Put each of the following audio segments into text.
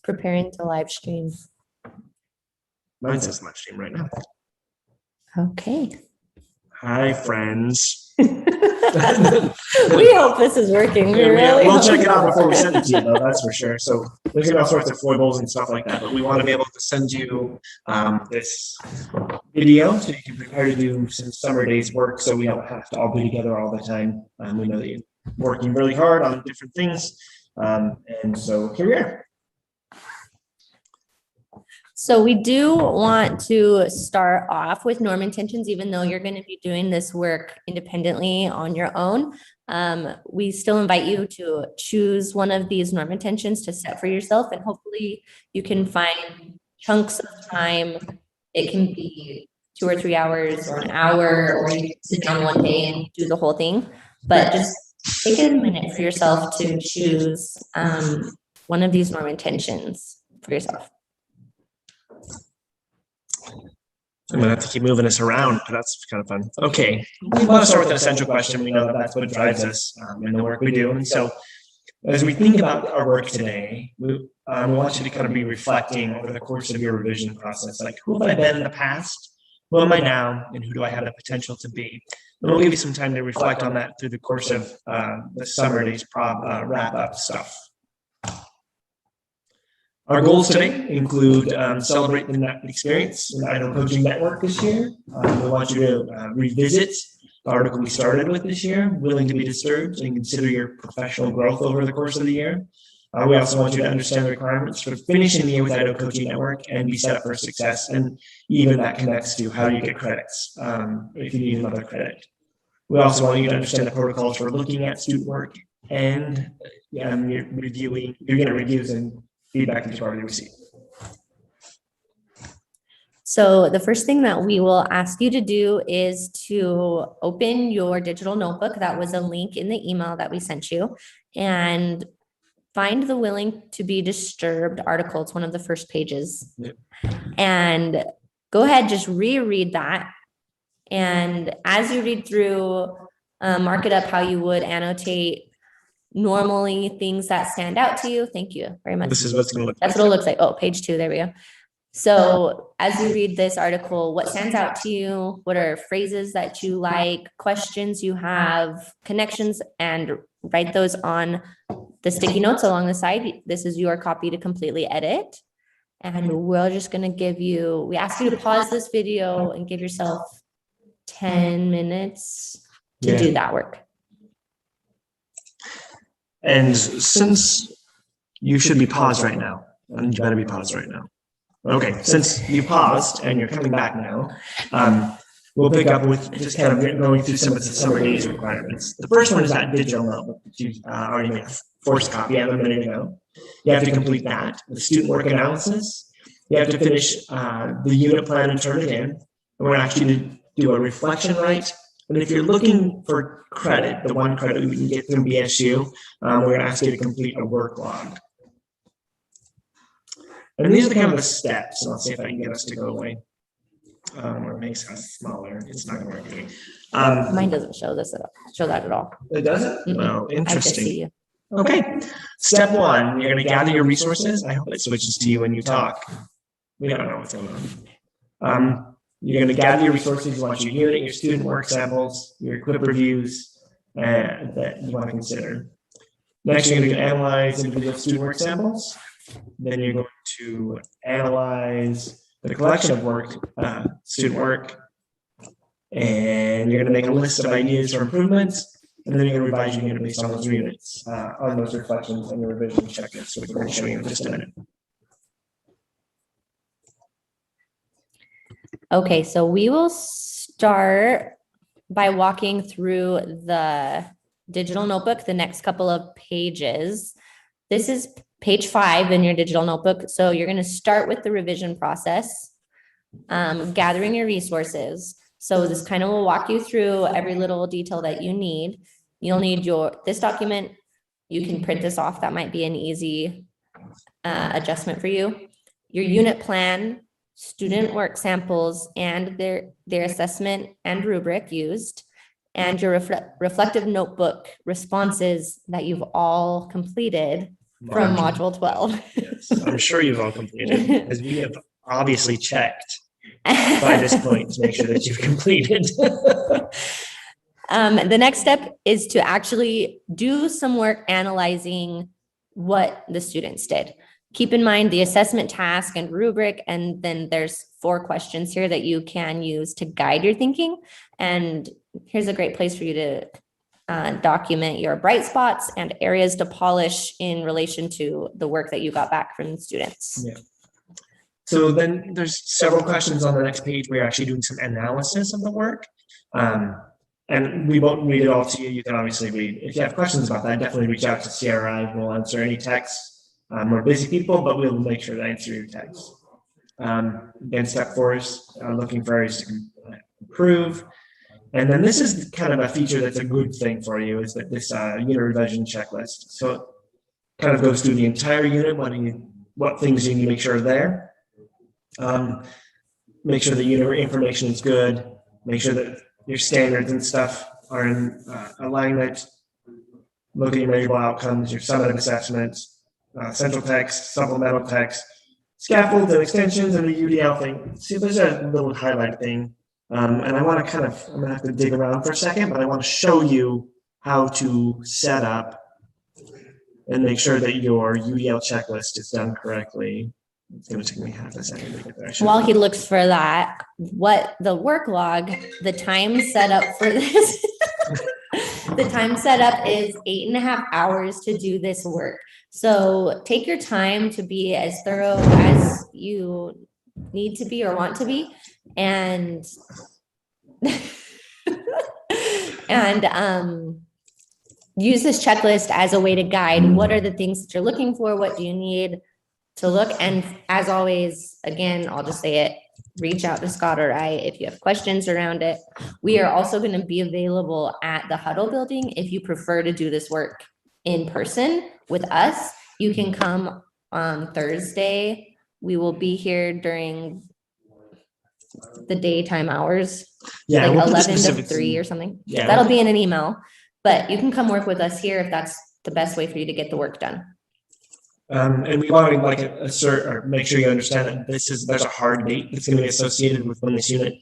preparing to live stream. Mine says live stream right now. Okay. Hi, friends. We hope this is working. We'll check it out before we send it to you, though, that's for sure. So there's gonna be all sorts of foibles and stuff like that, but we want to be able to send you this video so you can prepare to do some summer days work, so we don't have to all be together all the time. We know that you're working really hard on different things, and so here we are. So we do want to start off with norm intentions, even though you're going to be doing this work independently on your own. We still invite you to choose one of these norm intentions to set for yourself, and hopefully you can find chunks of time. It can be 2 or 3 hours or an hour, or you can sit down one day and do the whole thing. But just take a minute for yourself to choose one of these norm intentions for yourself. I'm gonna have to keep moving us around, but that's kind of fun. Okay, we want to start with an essential question. We know that that's what drives us in the work we do. And so as we think about our work today, we want you to kind of be reflecting over the course of your revision process, like, who have I been in the past? Who am I now? And who do I have the potential to be? And we'll give you some time to reflect on that through the course of the summer days wrap up stuff. Our goals today include celebrate the experience in the Untitled Coaching Network this year. We want you to revisit the article we started with this year, Willing to be Disturbed, and consider your professional growth over the course of the year. We also want you to understand the requirements for finishing the year with Untitled Coaching Network and be set up for success. And even that connects to how do you get credits if you need another credit. We also want you to understand the protocols for looking at student work and you're getting reviews and feedback that you've already received. So the first thing that we will ask you to do is to open your digital notebook. That was a link in the email that we sent you, and find the Willing to be Disturbed article. It's one of the first pages. Yep. And go ahead, just reread that. And as you read through, mark it up how you would annotate normally things that stand out to you. Thank you very much. This is what's going to look like. That's what it looks like. Oh, page 2. There we go. So as you read this article, what stands out to you? What are phrases that you like, questions you have, connections, and write those on the sticky notes along the side. This is your copy to completely edit. And we're just going to give you, we ask you to pause this video and give yourself 10 minutes to do that work. And since you should be paused right now, and you better be paused right now. Okay, since you paused and you're coming back now, we'll pick up with just kind of going through some of the summer days requirements. The first one is that digital notebook that you already made a forced copy of a minute ago. You have to complete that. The student work analysis. You have to finish the unit plan and turn it in. And we're actually to do a reflection right. And if you're looking for credit, the one credit we can get through BSU, we're going to ask you to complete a work log. And these are the kind of the steps. So let's see if I can get us to go away. Or it makes us smaller. It's not going to work. Mine doesn't show this at all. Show that at all. It doesn't? Mm-mm. Well, I just interesting. see you. Okay. Step 1, you're going to gather your resources. I hope it switches to you when you talk. We don't know what's going on. You're going to gather your resources. You want your unit, your student work samples, your equip reviews that you want to consider. Next, you're going to analyze individual student work samples. Then you're going to analyze the collection of work, student work, and you're going to make a list of ideas for improvements. And then you're going to revise your unit based on those units, on those reflections and your revision checklists, which we're going to show you in just a minute. Okay, so we will start by walking through the digital notebook, the next couple of pages. This is page 5 in your digital notebook. So you're going to start with the revision process, gathering your resources. So this kind of will walk you through every little detail that you need. You'll need this document. You can print this off. That might be an easy adjustment for you. Your unit plan, student work samples, and their assessment and rubric used, and your reflective notebook responses that you've all completed from module 12. Yes, I'm sure you've all completed, as we have obviously checked by this point to make sure that you've completed. The next step is to actually do some work analyzing what the students did. Keep in mind the assessment task and rubric, and then there's 4 questions here that you can use to guide your thinking. And here's a great place for you to document your bright spots and areas to polish in relation to the work that you got back from the students. Yeah. So then there's several questions on the next page. We're actually doing some analysis of the work. And we won't read it all to you. You can obviously read. If you have questions about that, definitely reach out to CRI. We'll answer any texts. We're busy people, but we'll make sure to answer your texts. Again, step 4 is looking for areas to improve. And then this is kind of a feature that's a good thing for you, is that this unit revision checklist. So it kind of goes through the entire unit, what things you need to make sure are there. Make sure the unit information is good. Make sure that your standards and stuff are in alignment. Look at your measurable outcomes, your summative assessments, central text, supplemental text, scaffolds and extensions, and the UDL thing. See, there's a little highlight thing. And I want to I'm going to have to dig around for a second, but I want to show you how to set up and make sure that your UDL checklist is done correctly. It's going to take me half a second to get there. While he looks for that, what the work log, the time set up for this, the time set up is 8.5 hours to do this work. So take your time to be as thorough as you need to be or want to be. And use this checklist as a way to guide what are the things that you're looking for, what do you need to look. And as always, again, I'll just say it, reach out to Scott or I if you have questions around it. We are also going to be available at the Huddle building. If you prefer to do this work in person with us, you can come on Thursday. We will be here during the daytime hours, like 11 to 3 or something. Yeah, that'll be in an email, but you can come work with us here if that's the best way for you to get the work done. And we want to assert or make sure you understand that there's a hard date that's going to be associated with when this unit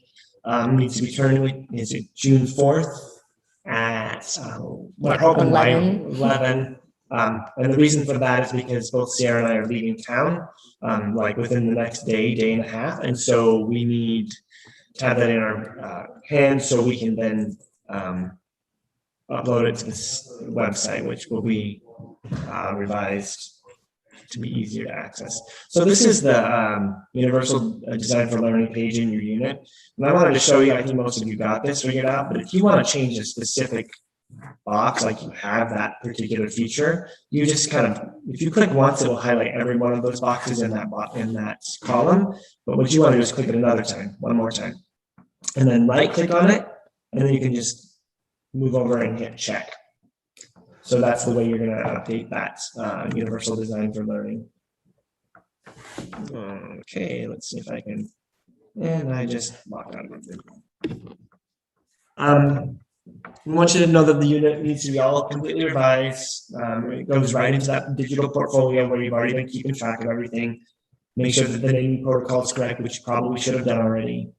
needs to be turned. Is it June 4th at 11? And the reason for that is because both Sierra and I are leaving town, within the next day and a half. And so we need to have that in our hands so we can then upload it to this website, which will be revised to be easier to access. So this is the Universal Design for Learning page in your unit. And I wanted to show you, I think most of you got this figured out, but if you want to change a specific box, like you have that particular feature, you just if you click once, it will highlight every one of those boxes in that column. But what you want to do is click it one more time, and then right click on it, and then you can just move over and hit check. So that's the way you're going to update that Universal Design for Learning. Okay, let's see if I can. And I just locked out of my video. We want you to know that the unit needs to be all completely revised. It goes right into that digital portfolio where you've already been keeping track of everything. Make sure that the naming protocol is correct, which you probably should have done already.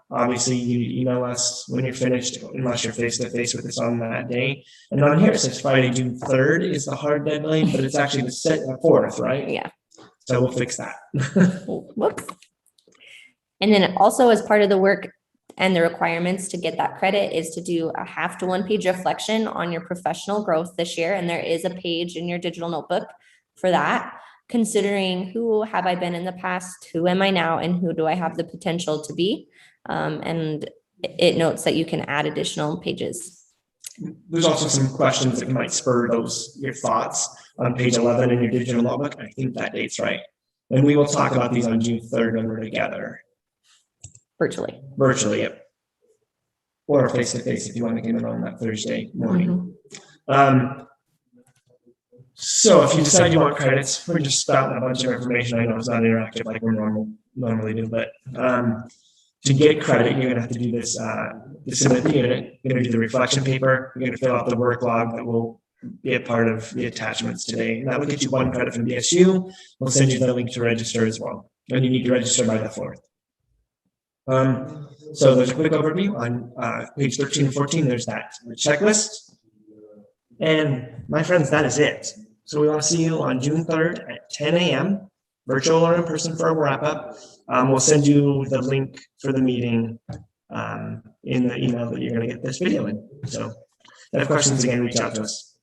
Obviously, you need to email us when you're finished, unless you're face-to-face with us on that day. And on here, it says Friday, June 3rd is the hard deadline, but it's actually the 4th, right? Yeah. So we'll fix that. Whoops. And then also as part of the work and the requirements to get that credit is to do a half to 1 page reflection on your professional growth this year. And there is a page in your digital notebook for that, considering who have I been in the past, who am I now, and who do I have the potential to be. And it notes that you can add additional pages. There's also some questions that might spur your thoughts on page 11 in your digital notebook. I think that date's right. And we will talk about these on June 3rd when we're together. Virtually, yep. Or face-to-face if you want to get it on that Thursday morning. So if you decide you want credits, we're just spouting a bunch of information. I know it's not interactive like we normally do, but to get credit, you're going to have to do this, submit the unit. You're going to do the reflection paper. You're going to fill out the work log that will be a part of the attachments today. And that will get you 1 credit from BSU. We'll send you the link to register as well. And you need to register by the 4th. So there's a quick overview on page 13 and 14. There's that checklist. And my friends, that is it. So we want to see you on June 3rd at 10 a.m., virtual or in person for a wrap up. We'll send you the link for the meeting in the email that you're going to get this video in. So if you have questions, again, reach out to us.